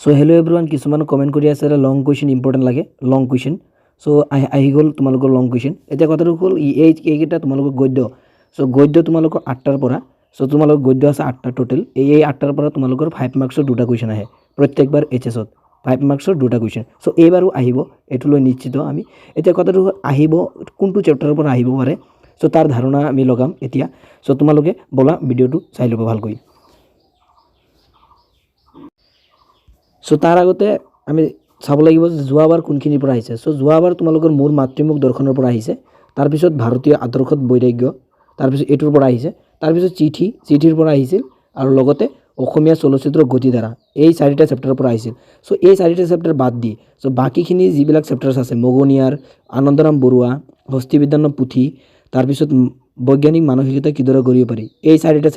so hello' everyone কিছুমান comment কৰি আছে লং কুৱেশ্যন ইম্পৰ্টেণ্ট লাগে লং কুৱেশ্যন সো আহি গ'ল তোমালোকৰ লং কুৱেশ্যন এতিয়া কথাটো হ'ল এইকেইটা তোমালোকৰ গদ্য সো গদ্য তোমালোকৰ 8টাৰ পৰা সো তোমালোকৰ গদ্য আছে 8টা টোটেল এই 8টাৰ পৰা তোমালোকৰ 5 মাৰ্কছৰ দুটা কুৱেশ্যন আহে প্ৰত্যেকবাৰ এইচএছত 5 মাৰ্কছৰ দুটা কুৱেশ্যন সো এইবাৰো আহিব এইটো লৈ নিশ্চিত আমি এতিয়া কথাটো আহিব কোনটো চেপ্টাৰৰ পৰা আহিব পাৰে সো তাৰ ধাৰণা আমি লগাম এতিয়া সো তোমালোকে বলা ভিডিঅ'টো চাই ল'ব ভালকৈ সো তাৰ আগতে আমি চাব লাগিব যে যোৱাবাৰ কোনখিনিৰ পৰা আহিছে সো যোৱাবাৰ তোমালোকৰ মোৰ মাতৃমুখ দৰ্শনৰ পৰা আহিছে তাৰ পিছত ভাৰতীয় আদৰ্শত বৈৰাগ্য তাৰ পিছত এটোৰ পৰা আহিছে তাৰ পিছত চিঠিৰ পৰা আহিছিল আৰু লগতে অসমীয়া চলচ্চিত্ৰ গতিধাৰা এই চাৰিটা চেপ্টাৰৰ পৰা আহিছিল সো এই চাৰিটা চেপ্টাৰ বাদ দি সো বাকিখিনি যিবিলাক চেপ্টাৰছ আছে মগনিয়াৰ আনন্দৰাম বৰুৱা হস্তিবিজ্ঞানৰ পুথি তাৰ পিছত বৈজ্ঞানিক মানসিকতা কিদৰে গঢ়িব পাৰি এই চাৰিটা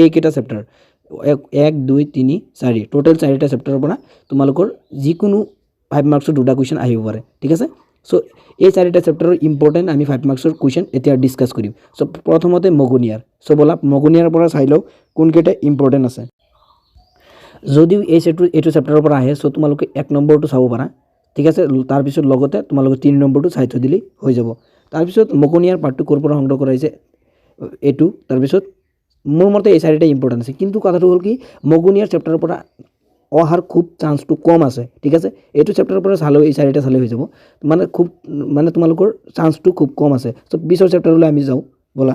এইকেইটা চেপ্টাৰ 1 2 3 4 টোটেল 4টা চেপ্টাৰৰ পৰা তোমালোকৰ যিকোনো 5 মাৰ্কছৰ দুটা কুৱেশ্যন আহিব পাৰে ঠিক আছে সো এই 4টা চেপ্টাৰৰ ইম্পৰ্টেণ্ট আমি 5 মাৰ্কছৰ কুৱেশ্যন এতিয়া ডিসকাস কৰিম সো প্ৰথমতে মগনিয়াৰ সো বলা মগনিয়াৰ পৰা চাই লও কোনকেইটা ইম্পৰ্টেণ্ট আছে যদিও এইটো চেপ্টাৰৰ পৰা আহে সো তোমালোকে 1 নম্বৰটো চাব পাৰা ঠিক আছে তাৰ পিছত লগতে তোমালোকে 3 নম্বৰটো চাই থৈ দিলি হৈ যাব তাৰ পিছত মগনিয়াৰ পাৰ্টটো কৰ পৰা সংগ্ৰহ কৰাইছে এটো তাৰ পিছত মোৰ মতে এই চাৰিটা ইম্পৰ্টেণ্ট আছে কিন্তু কথাটো হ'ল কি মগনিয়াৰ চেপ্টাৰৰ পৰা অহাৰ খুব চান্সটো কম আছে ঠিক আছে এইটো চেপ্টাৰৰ পৰা চালেও এই চাৰিটা চালে হৈ যাব মানে তোমালোকৰ চান্সটো খুব কম আছে সো 20 চেপ্টাৰলৈ আমি যাও বলা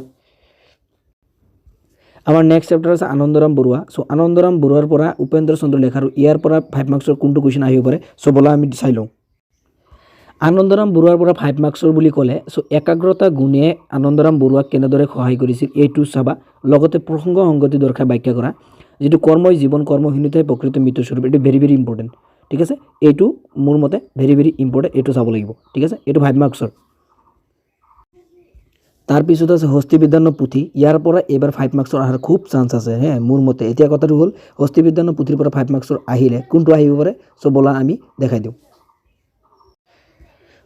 আমাৰ নেক্সট চেপ্টাৰ আছে আনন্দৰাম বৰুৱা সো আনন্দৰাম বৰুৱাৰ পৰা উপেন্দ্ৰ চন্দ্ৰ লেখাৰ ইয়াৰ পৰা 5 মাৰ্কছৰ কোনটো কুৱেশ্যন আহিব পাৰে সো বলা আমি চাই লও আনন্দৰাম বৰুৱাৰ পৰা 5 মাৰ্কছৰ বুলি ক'লে সো একাগ্ৰতা গুণে আনন্দৰাম বৰুৱাক কেনেদৰে সহায় কৰিছিল এইটো চাবা লগতে প্ৰসংগ সংগতি দৰ্শাই ব্যাখ্যা কৰা যেটো কৰ্মই জীৱন কৰ্মহীনতাই প্ৰকৃত মৃত্যু স্বৰূপ এটো ভেৰি ভেৰি ইম্পৰ্টেন্ট ঠিক আছে এইটো মোৰ মতে ভেৰি ভেৰি ইম্পৰ্টেন্ট এইটো চাব লাগিব ঠিক আছে এইটো 5 মাৰ্কছৰ তাৰ পিছত আছে হস্তিবিজ্ঞানৰ পুথি ইয়াৰ পৰা এবাৰ 5 মাৰ্কছৰ আহাৰ খুব চান্স আছে হে মোৰ মতে এতিয়া কথাটো হ'ল হস্তিবিজ্ঞানৰ পুথিৰ পৰা 5 মাৰ্কছৰ আহিলে কোনটো আহিব পাৰে সো বলা আমি দেখাই দিও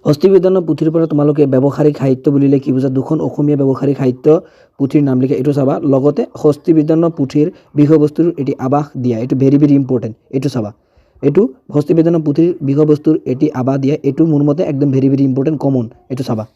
হস্তিবিজ্ঞানৰ পুথিৰ পৰা তোমালোকে ব্যৱহাৰিক সাহিত্য বুলিলে কি বুজা দুখন অসমীয়া ব্যৱহাৰিক সাহিত্য পুথিৰ নাম লিখা এটো চাবা লগতে হস্তিবিজ্ঞানৰ পুথিৰ বিষয়বস্তুৰ এটি আভাস দিয়া এটো ভেৰি ভেৰি ইম্পৰ্টেন্ট এটো চাবা এটো হস্তিবিজ্ঞানৰ পুথিৰ বিষয়বস্তুৰ এটি আভাস দিয়া এটো মোৰ মতে একদম ভেৰি ভেৰি ইম্পৰ্টেন্ট কমন এটো চাবা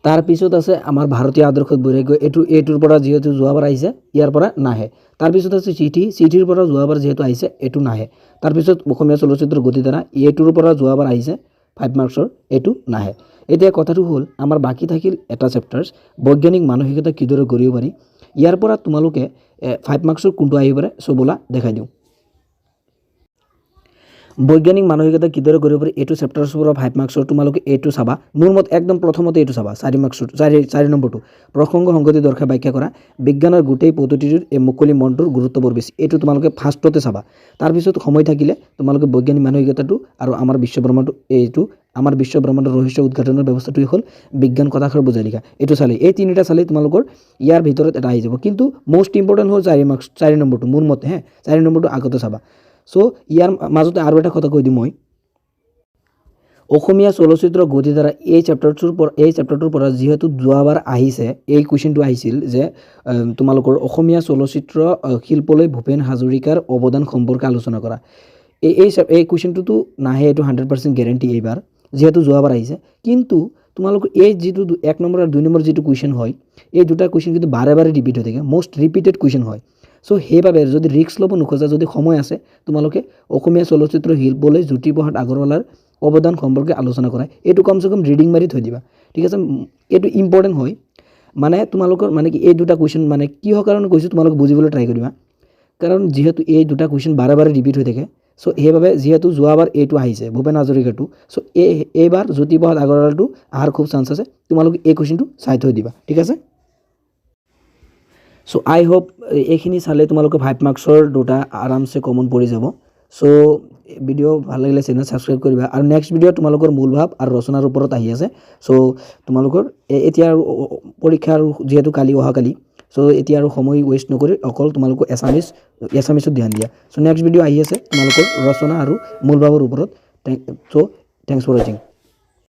তাৰ পিছত আছে আমাৰ ভাৰতীয় আদৰ্শত বৈৰাগ্য এটোৰ পৰা যেহেতু যোৱাবাৰ আহিছে ইয়াৰ পৰা নাহে তাৰ পিছত আছে চিঠিৰ পৰা যোৱাবাৰ যেহেতু আহিছে এটো নাহে তাৰ পিছত অসমীয়া চলচ্চিত্ৰ গতিধাৰা এটোৰ পৰা যোৱাবাৰ আহিছে 5 মাৰ্কছৰ এটো নাহে এতিয়া কথাটো হ'ল আমাৰ বাকি থাকিল এটা চেপ্টাৰছ বৈজ্ঞানিক মানসিকতা কিদৰে গঢ়িব পাৰি ইয়াৰ পৰা তোমালোকে 5 মাৰ্কছৰ কোনটো আহিব পাৰে সো বলা দেখাই দিও বৈজ্ঞানিক মানসিকতা কিদৰে গঢ়িব পাৰি এটো চেপ্টাৰছৰ পৰা 5 মাৰ্কছৰ তোমালোকে এটো চাবা মোৰ মত একদম প্ৰথমতে এটো চাবা 4 মাৰ্কছৰ 4 নম্বৰটো প্ৰসংগ সংগতি দৰ্শাই ব্যাখ্যা কৰা বিজ্ঞানৰ গোটেই পদ্ধতিটোৰ এই মুকলি মনটোৰ গুৰুত্ব বৰ বেছি এটো তোমালোকে ফাৰ্ষ্টতে চাবা তাৰ পিছত সময় থাকিলে তোমালোকে বৈজ্ঞানিক মানসিকতাটো আৰু আমাৰ বিশ্বব্ৰহ্মাণ্ডটো এইটো আমাৰ বিশ্বব্ৰহ্মাণ্ডৰ ৰহস্য উদ্ঘাটনৰ ব্যৱস্থাটোই হ'ল বিজ্ঞান কথাষাৰ বুজাই লিখা এটো চালে এই তিনিটা চালে তোমালোকৰ ইয়াৰ ভিতৰত এটা আহি যাব কিন্তু মোস্ট ইম্পৰ্টেন্ট হ'ল 4 নম্বৰটো মোৰ মতে 4 নম্বৰটো আগতে চাবা সো ইয়াৰ মাজতে আৰু এটা কথা কৈ দিম মই অসমীয়া চলচ্চিত্ৰ গতিধাৰা এই চেপ্টাৰটোৰ পৰা যেহেতু যোৱাবাৰ আহিছে এই কুৱেশ্যনটো আহিছিল যে তোমালোকৰ অসমীয়া চলচ্চিত্ৰ শিল্পলৈ ভূপেন হাজৰিকাৰ অৱদান সম্পৰ্কে আলোচনা কৰা এই কুৱেশ্যনটো নাহে এটো 100% গ্যাৰান্টি এইবাৰ যেহেতু যোৱাবাৰ আহিছে কিন্তু তোমালোকৰ এই যেটো 1 নম্বৰ আৰু 2 নম্বৰ যেটো কুৱেশ্যন হয় এই দুটা কুৱেশ্যন কিন্তু বাৰে বাৰে ৰিপিট হৈ থাকে মোস্ট ৰিপিটেড কুৱেশ্যন হয় সো হেইভাবে যদি ৰিস্ক লব নোখোজা যদি সময় আছে তোমালোকে অসমীয়া চলচ্চিত্ৰ শিল্পলৈ জ্যোতিপ্ৰসাদ আগৰৱালাৰ অৱদান সম্পৰ্কে আলোচনা কৰা এটো কমসে কম ৰিডিং মাৰি থৈ দিবা ঠিক আছে এটো ইম্পৰ্টেন্ট হয় মানে তোমালোকৰ মানে কি এই দুটা কুৱেশ্যন মানে কিহৰ কাৰণে কৈছো তোমালোক বুজিবলৈ ট্ৰাই কৰিবা কাৰণ যেহেতু এই দুটা কুৱেশ্যন বাৰে বাৰে ৰিপিট হৈ থাকে সো হেইভাবে যেহেতু যোৱাবাৰ এটো আহিছে ভূপেন হাজৰিকাটো সো এইবাৰ জ্যোতিপ্ৰসাদ আগৰৱালাটো আহাৰ খুব চান্স আছে তোমালোক এই কুৱেশ্যনটো চাই থৈ দিবা ঠিক আছে সো আই হোপ এইখিনি চালে তোমালোকে 5 মাৰ্কছৰ দুটা আৰামছে কমন পৰি যাব সো ভিডিও ভাল লাগিলে চেনেল সাবস্ক্ৰাইব কৰিবা আৰু নেক্সট ভিডিও তোমালোকৰ মূলভাৱ আৰু ৰচনাৰ ওপৰত আহি আছে সো তোমালোকৰ এতিয়া পৰীক্ষা আৰু যেহেতু কালি অহাকালি সো এতিয়া আৰু সময় ওয়েষ্ট নকৰি অকল তোমালোকৰ এছামিছত ধ্যান দিয়া সো নেক্সট ভিডিও আহি আছে তোমালোকৰ ৰচনা আৰু মূলভাৱৰ ওপৰত সো থ্যাঙ্কস ফৰ ওয়াচিং